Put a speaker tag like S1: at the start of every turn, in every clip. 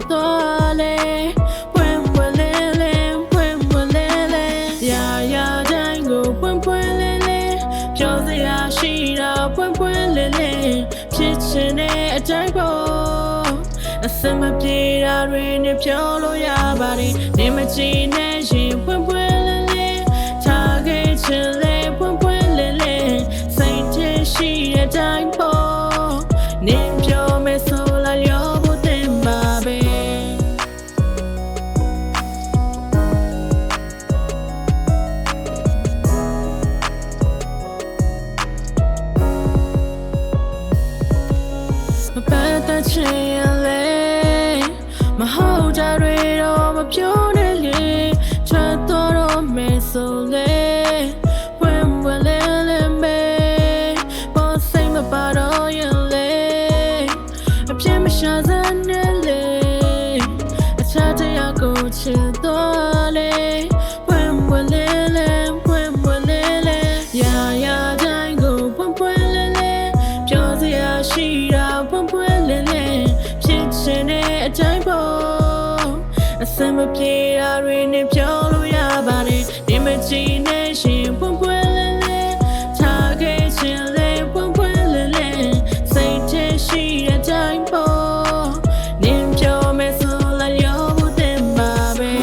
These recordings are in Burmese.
S1: 多嘞，混混嘞嘞，混混嘞嘞，呀呀tango，混混嘞嘞，ပြောစရာရှိတာ混混嘞嘞，ဖြစ်ချင်တဲ့အတိုင်းပေါ့အစမပြေတာတွေနဲ့ပြောလို့ရပါတယ်နေမကြည့်နဲ့ရင်ဖွင့်ဖွင့်လေးလေးထားခဲ့ချင်လေဖွင့်ဖွင့်လေးလေးစိတ်ထဲရှိတဲ့အတိုင်းပေါ့နေပြောမယ်ဆိုလာရောဖို့တင်ပါပဲပတ်သက်ချင်လေမဟုတ်တာတွေတော့မပြောနဲ့လေထွက်သွားတော့မယ်ဆိုလေဝင်ဝင်လေလေမေပေါ်စိတ်မပါတော့ရင်လေအပြည့်မရှာစမ်းနဲ့လေအခြားတရားကိုချစ်သွားလေဝင်ဝင်လေလေဝင်ဝင်လေလေရာရာတိုင်းကိုဝင်ဝင်လေလေပြောစရာရှိတာဝင်ဝင်လေလေဖြစ်ချင်တဲ့အတိုင်းပေါ့အစမပြေတာတွေနဲ့ပြောလို့ရပါတယ်ဒီမကြည့်နဲ့ရှင်ပွင့်ပွင့်လေးလေးထားခဲ့ချင်လေပွင့်ပွင့်လေးလေးစိတ်ထဲရှိတဲ့အတိုင်းပေါ့နင်ပြောမယ်ဆိုလာရောဖို့တင်ပါပဲ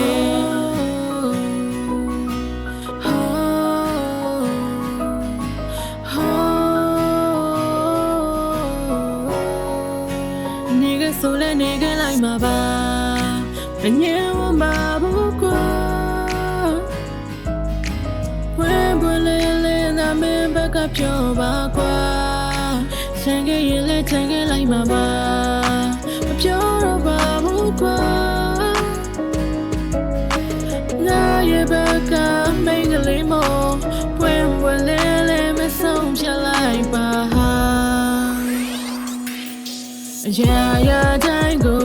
S1: နေကဆိုလဲနေကလိုက်မှာပါမငြင်းဝမှာဘူးကွာဝဲပွင့်လေးလေးနာမင်းဘက်ကပြောပါကွာချန်ခဲ့ရင်လဲချန်ခဲ့လိုက်မှာပါမပြောတော့ပါဘူးကွာနာရဲ့ဘက်ကမိန်ကလေးမောပွင့်ပွင့်လေးလေးမဆုံးဖြတ်လိုက်ပါရာရာတိုင်းကို